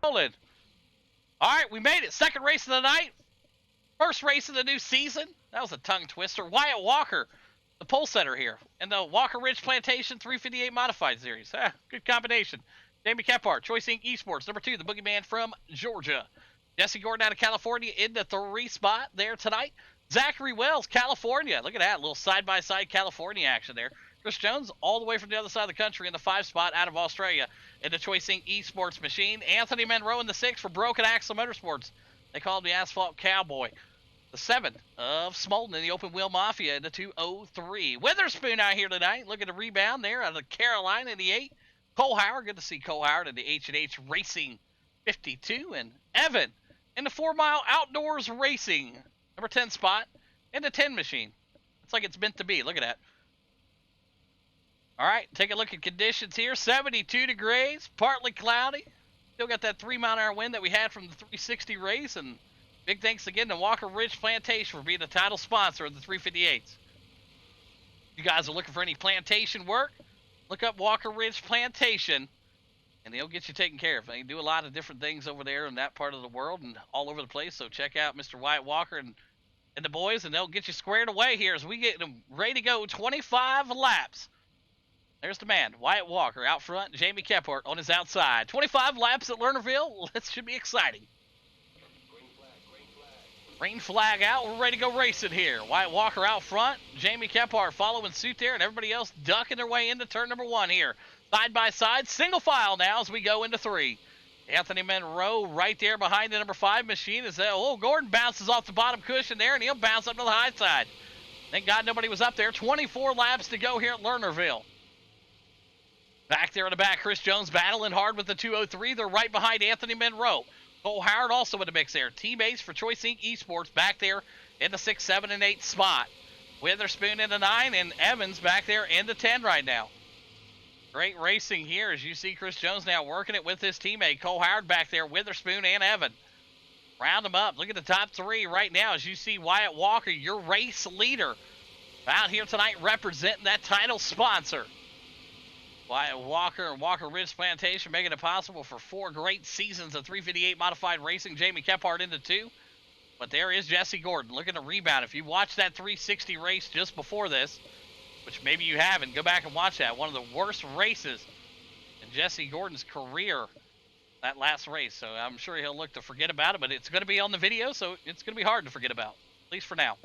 rolling. All right, we made it. Second race of the night. First race of the new season. That was a tongue twister. Wyatt Walker, the pole setter here, in the Walker Ridge Plantation 358 Modified Series. Good combination. Jamie Kephart, Choice Inc. Esports. Number 2, the Boogeyman from Georgia. Jesse Gordon out of California in the 3 spot there tonight. Zachary Wells, California. Look at that, little side-by-side California action there. Chris Jones, all the way from the other side of the country in the 5 spot out of Australia in the Choice Inc. Esports machine. Anthony Monroe in the 6 for Broken Axle Motorsports. They call him the Asphalt Cowboy. The 7 of Smolden in the Open Wheel Mafia in the 203. Witherspoon out here tonight. Look at the rebound there out of Carolina in the 8. Cole Howard, good to see Cole Howard in the H&H Racing 52. And Evan in the 4 Mile Outdoors Racing, number 10 spot, in the 10 machine. It's like it's meant to be. Look at that. All right, take a look at conditions here. 72 degrees, partly cloudy. Still got that 3-mile-an-hour wind that we had from the 360 race. And big thanks again to Walker Ridge Plantation for being the title sponsor of the 358s. You guys are looking for any plantation work? Look up Walker Ridge Plantation, and they'll get you taken care of. They do a lot of different things over there in that part of the world and all over the place. So check out Mr. Wyatt Walker and the boys, and they'll get you squared away here as we get them ready to go. 25 laps. There's the man, Wyatt Walker, out front. Jamie Kephart on his outside. 25 laps at Lernerville. This should be exciting. Green flag out. We're ready to go racing here. Wyatt Walker out front. Jamie Kephart following suit there, and everybody else ducking their way into turn number 1 here. Side by side, single file now as we go into 3. Anthony Monroe right there behind the number 5 machine. Gordon bounces off the bottom cushion there, and he'll bounce up to the high side. Thank God nobody was up there. 24 laps to go here at Lernerville. Back there in the back, Chris Jones battling hard with the 203. They're right behind Anthony Monroe. Cole Howard also in the mix there. Teammates for Choice Inc. Esports back there in the 6, 7, and 8 spot. Witherspoon in the 9, and Evans back there in the 10 right now. Great racing here as you see Chris Jones now working it with his teammate. Cole Howard back there, Witherspoon and Evan. Round them up. Look at the top 3 right now as you see Wyatt Walker, your race leader, out here tonight representing that title sponsor. Wyatt Walker and Walker Ridge Plantation making it possible for 4 great seasons of 358 modified racing. Jamie Kephart into 2. But there is Jesse Gordon looking to rebound. If you watched that 360 race just before this, which maybe you haven't, go back and watch that. One of the worst races in Jesse Gordon's career, that last race. So I'm sure he'll look to forget about it, but it's going to be on the video, so it's going to be hard to forget about, at least for now.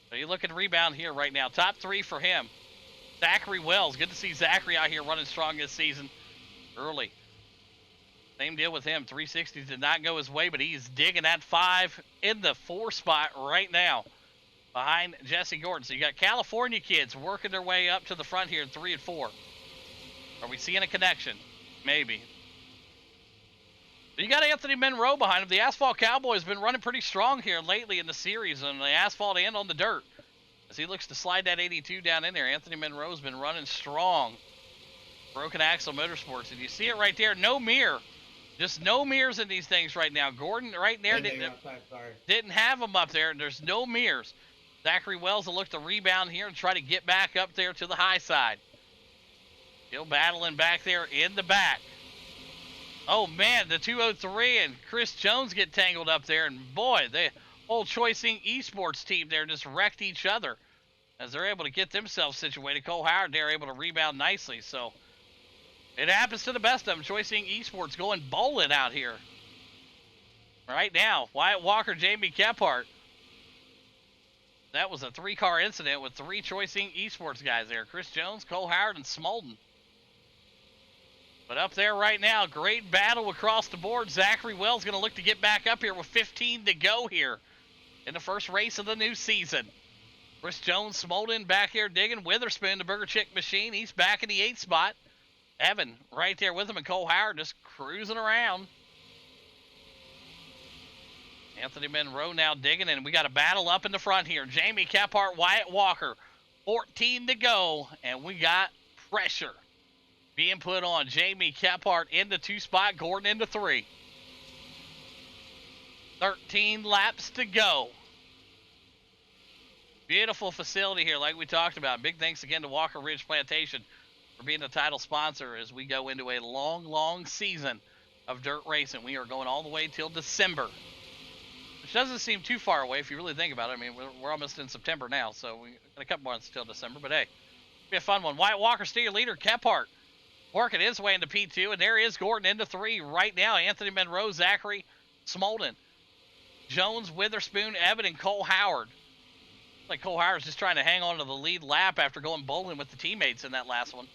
So you look at rebound here right now. Top 3 for him. Zachary Wells. Good to see Zachary out here running strong this season early. Same deal with him. 360 did not go his way, but he's digging that 5 in the 4 spot right now behind Jesse Gordon. So you got California kids working their way up to the front here in 3 and 4. Are we seeing a connection? Maybe. But you got Anthony Monroe behind him. The Asphalt Cowboy has been running pretty strong here lately in the series on the asphalt and on the dirt. As he looks to slide that 82 down in there, Anthony Monroe's been running strong. Broken Axle Motorsports. And you see it right there. No mirror. Just no mirrors in these things right now. Gordon right there didn't have them up there. And there's no mirrors. Zachary Wells will look to rebound here and try to get back up there to the high side. Still battling back there in the back. Oh, man, the 203 and Chris Jones get tangled up there. And, boy, the whole Choice Inc. Esports team there just wrecked each other as they're able to get themselves situated. Cole Howard there able to rebound nicely. So it happens to the best of them. Choice Inc. Esports going bowling out here. Right now, Wyatt Walker, Jamie Kephart. That was a 3-car incident with 3 Choice Inc. Esports guys there. Chris Jones, Cole Howard, and Smolden. But up there right now, great battle across the board. Zachary Wells going to look to get back up here with 15 to go here in the first race of the new season. Chris Jones, Smolden back here digging. Witherspoon, the Burger Chick machine. He's back in the 8th spot. Evan right there with him, and Cole Howard just cruising around. Anthony Monroe now digging, and we got a battle up in the front here. Jamie Kephart, Wyatt Walker, 14 to go, and we got pressure being put on. Jamie Kephart in the 2 spot, Gordon in the 3. 13 laps to go. Beautiful facility here like we talked about. Big thanks again to Walker Ridge Plantation for being the title sponsor as we go into a long, long season of dirt racing. We are going all the way till December, which doesn't seem too far away if you really think about it. I mean, we're almost in September now, so we got a couple months till December. But hey, it'll be a fun one. Wyatt Walker, still your leader. Kephart working his way into P2, and there is Gordon into 3 right now. Anthony Monroe, Zachary Smolden, Jones, Witherspoon, Evan, and Cole Howard. Like Cole Howard's just trying to hang on to the lead lap after going bowling with the teammates in that last one.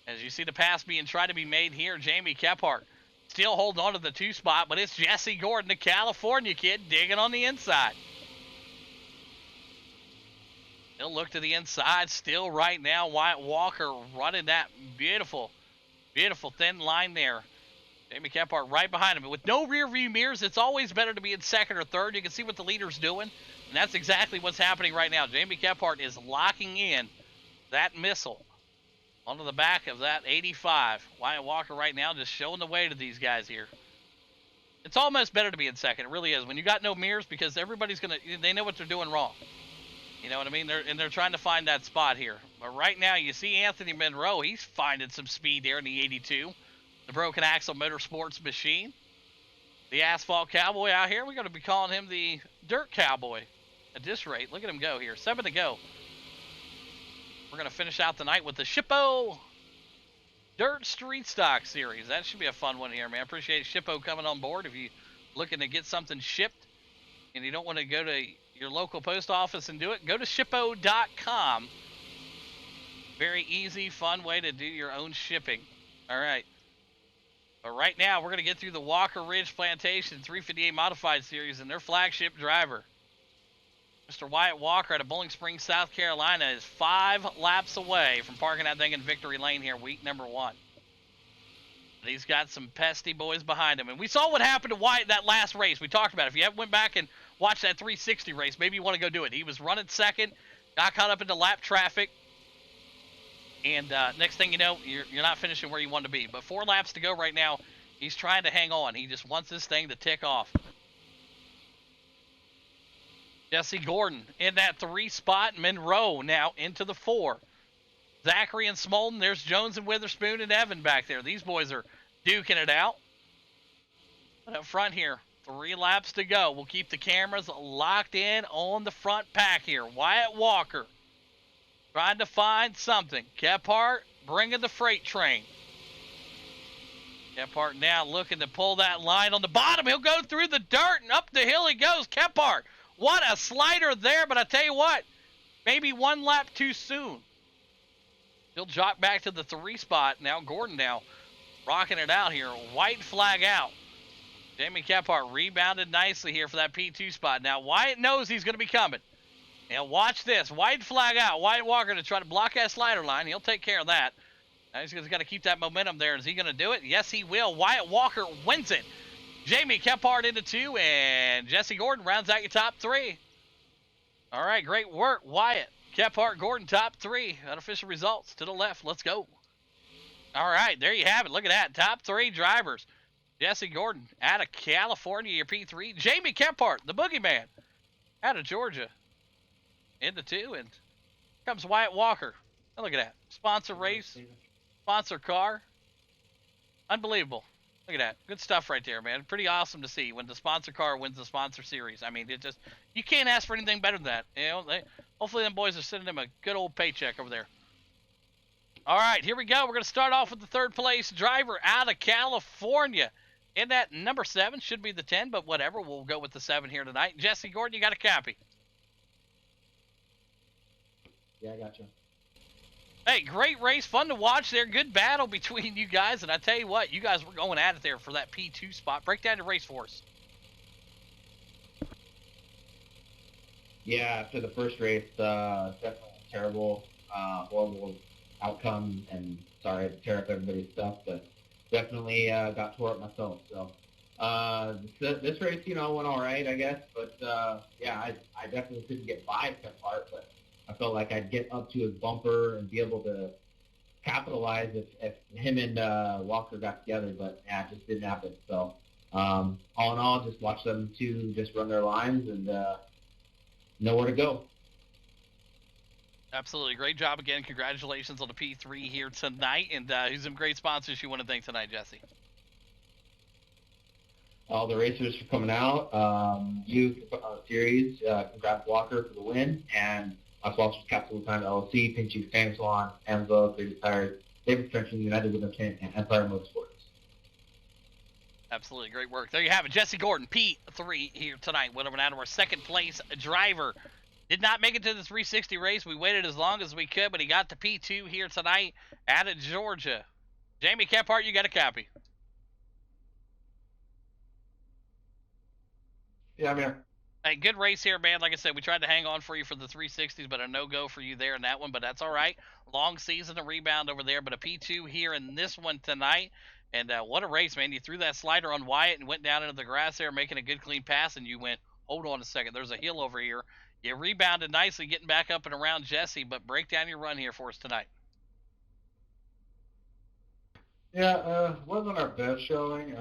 As you see the pass being tried to be made here, Jamie Kephart still holding on to the 2 spot, but it's Jesse Gordon, the California kid, digging on the inside. He'll look to the inside still right now. Wyatt Walker running that beautiful, beautiful thin line there. Jamie Kephart right behind him. With no rear view mirrors, it's always better to be in second or third. You can see what the leader's doing, and that's exactly what's happening right now. Jamie Kephart is locking in that missile onto the back of that 85. Wyatt Walker right now just showing the way to these guys here. It's almost better to be in second. It really is. When you got no mirrors, because everybody's they know what they're doing wrong. You know what I mean? They're trying to find that spot here. But right now, you see Anthony Monroe. He's finding some speed there in the 82. The Broken Axle Motorsports machine. The Asphalt Cowboy out here. We're going to be calling him the Dirt Cowboy at this rate. Look at him go here. 7 to go. We're going to finish out the night with the Shippo Dirt Street Stock Series. That should be a fun one here, man. Appreciate Shippo coming on board. If you're looking to get something shipped and you don't want to go to your local post office and do it, go to shippo.com. Very easy, fun way to do your own shipping. All right. But right now, we're going to get through the Walker Ridge Plantation 358 Modified Series and their flagship driver, Mr. Wyatt Walker out of Bowling Springs, South Carolina, is 5 laps away from parking that thing in victory lane here, week number 1. But he's got some pesky boys behind him. And we saw what happened to Wyatt that last race. We talked about it. If you haven't went back and watched that 360 race, maybe you want to go do it. He was running second, got caught up into lap traffic, and next thing you know, you're not finishing where you want to be. But 4 laps to go right now. He's trying to hang on. He just wants this thing to tick off. Jesse Gordon in that 3 spot. Monroe now into the 4. Zachary and Smolden. There's Jones and Witherspoon and Evan back there. These boys are duking it out. But up front here, 3 laps to go. We'll keep the cameras locked in on the front pack here. Wyatt Walker trying to find something. Kephart bringing the freight train. Kephart now looking to pull that line on the bottom. He'll go through the dirt and up the hill he goes. Kephart, what a slider there, but I tell you what, maybe 1 lap too soon. He'll jog back to the 3 spot. Now Gordon now rocking it out here. White flag out. Jamie Kephart rebounded nicely here for that P2 spot. Now Wyatt knows he's going to be coming. Now watch this. White flag out. Wyatt Walker to try to block that slider line. He'll take care of that. Now he's got to keep that momentum there. Is he going to do it? Yes, he will. Wyatt Walker wins it. Jamie Kephart into 2, and Jesse Gordon rounds out your top 3. All right, great work, Wyatt. Kephart, Gordon, top 3. Unofficial results to the left. Let's go. All right, there you have it. Look at that. Top 3 drivers. Jesse Gordon out of California, your P3. Jamie Kephart, the boogeyman, out of Georgia, into 2. And comes Wyatt Walker. Now look at that. Sponsor race, sponsor car. Unbelievable. Look at that. Good stuff right there, man. Pretty awesome to see when the sponsor car wins the sponsor series. I mean, you can't ask for anything better than that. You know, hopefully them boys are sending them a good old paycheck over there. All right, here we go. We're going to start off with the 3rd place driver out of California. In that number 7, should be the 10, but whatever. We'll go with the 7 here tonight. Jesse Gordon, you got a copy? Yeah, I got you. Hey, great race. Fun to watch there. Good battle between you guys. And I tell you what, you guys were going at it there for that P2 spot. Break down the race for us. Yeah, after the first race, definitely terrible, horrible outcome. And sorry to tear up everybody's stuff, but definitely got tore up myself. So this race, went all right, I guess. But, yeah, I definitely couldn't get by Kephart, but I felt like I'd get up to his bumper and be able to capitalize if him and Walker got together, but yeah, it just didn't happen. So all in all, just watch them 2 just run their lines and know where to go. Absolutely. Great job again. Congratulations on the P3 here tonight. And who's some great sponsors you want to thank tonight, Jesse? all the racers for coming out. You series, congrats Walker for the win, and my sponsors Capital Time LLC, Pink Chief Fan Salon, Amazon, Ladies Tires, David French, United with and Empire Motorsports. Absolutely great work. There you have it. Jesse Gordon, P3 here tonight. Went over down to our second place driver. Did not make it to the 360 race. We waited as long as we could, but he got to P2 here tonight out of Georgia. Jamie Kephart, you got a copy. Yeah, I'm here. Hey, good race here, man. Like I said, we tried to hang on for you for the 360s, but a no-go for you there in that one. But that's all right. Long season to rebound over there, but a P2 here in this one tonight. And what a race, man. You threw that slider on Wyatt and went down into the grass there, making a good, clean pass, and you went, hold on a second, there's a hill over here. You rebounded nicely, getting back up and around Jesse, but break down your run here for us tonight. Yeah, wasn't our best showing.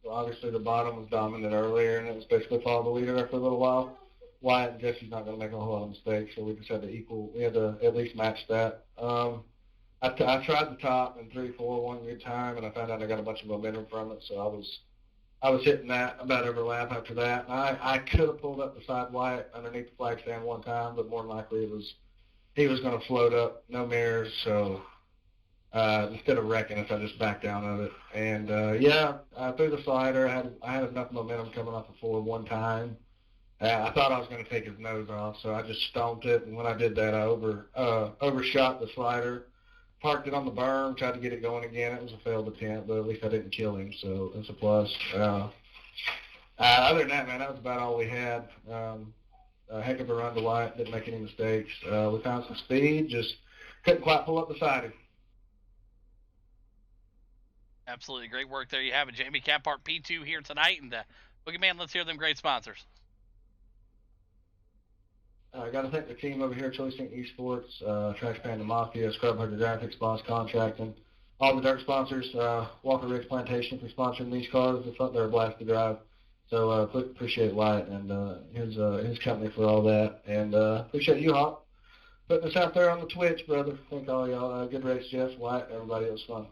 Obviously, the bottom was dominant earlier, and it was basically follow the leader there for a little while. Wyatt and Jesse's not going to make a whole lot of mistakes, so we just had to we had to at least match that. I tried the top in 3-4 one good time, and I found out I got a bunch of momentum from it, so I was hitting that about every lap after that. I could have pulled up beside Wyatt underneath the flag stand one time, but more than likely he was going to float up, no mirrors, so instead of wrecking us, I just backed down of it. And I threw the slider. I had enough momentum coming off the floor one time. I thought I was going to take his nose off, so I just stomped it. And when I did that, I overshot the slider, parked it on the berm, tried to get it going again. It was a failed attempt, but at least I didn't kill him, so it's a plus. Other than that, man, that was about all we had. A heck of a run to Wyatt. Didn't make any mistakes. We found some speed, just couldn't quite pull up beside him. Absolutely great work. There you have it. Jamie Kephart, P2 here tonight. And Boogeyman, let's hear them great sponsors. I got to thank the team over here at Choice Inc. Esports, Trash Panda Mafia, Scrub Hunter Graphics, Boss Contracting, all the dirt sponsors, Walker Ridge Plantation for sponsoring these cars. They're a blast to drive. So appreciate Wyatt and his company for all that. And appreciate you, Hawk, putting us out there on the Twitch, brother. Thank all y'all. Good race, Jeff, Wyatt, everybody. It was fun.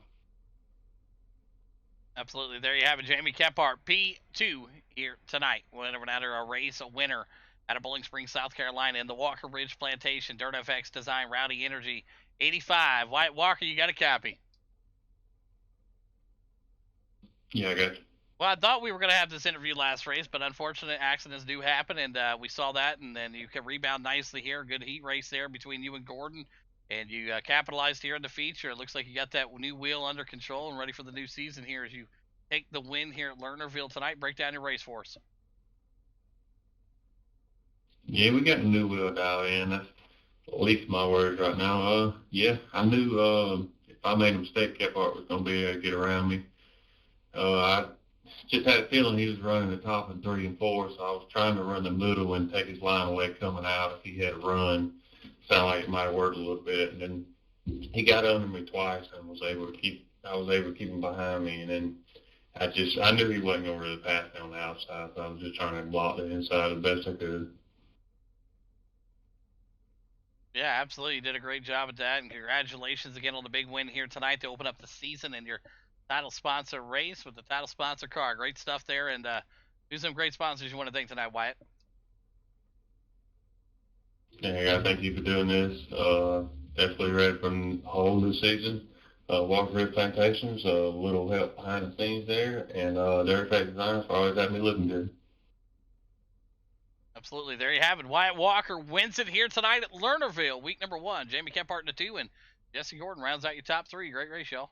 Absolutely. There you have it. Jamie Kephart, P2 here tonight. Went over down a race, a winner out of Bowling Springs, South Carolina, in the Walker Ridge Plantation, Dirt FX Design, Rowdy Energy, 85. Wyatt Walker, you got a copy? Yeah, I got you. Well, I thought we were going to have this interview last race, but unfortunate accidents do happen, and we saw that, and then you can rebound nicely here. Good heat race there between you and Gordon, and you capitalized here in the feature. It looks like you got that new wheel under control and ready for the new season here as you take the win here at Lernerville tonight. Break down your race for us. Yeah, we got a new wheel dialed in. That's at least my words right now. I knew if I made a mistake, Kephart was going to be able to get around me. I just had a feeling he was running the top in 3 and 4, so I was trying to run the middle and take his line away coming out. If he had a run, sounded like it might have worked a little bit, and then he got under me twice and was able to keep him behind me, and then I knew he wasn't going to really pass me on the outside, so I was just trying to block the inside the best I could. Yeah, absolutely. You did a great job at that, and congratulations again on the big win here tonight to open up the season and your title sponsor race with the title sponsor car. Great stuff there, and do some great sponsors you want to thank tonight, Wyatt. Yeah, I gotta thank you for doing this. Definitely ready for a whole new season. Walker Ridge Plantations, a little help behind the scenes there, and Dirt Effect Designers for always having me looking good. Absolutely. There you have it. Wyatt Walker wins it here tonight at Lernerville, week number 1. Jamie Kephart in the 2, and Jesse Gordon rounds out your top 3. Great race, y'all.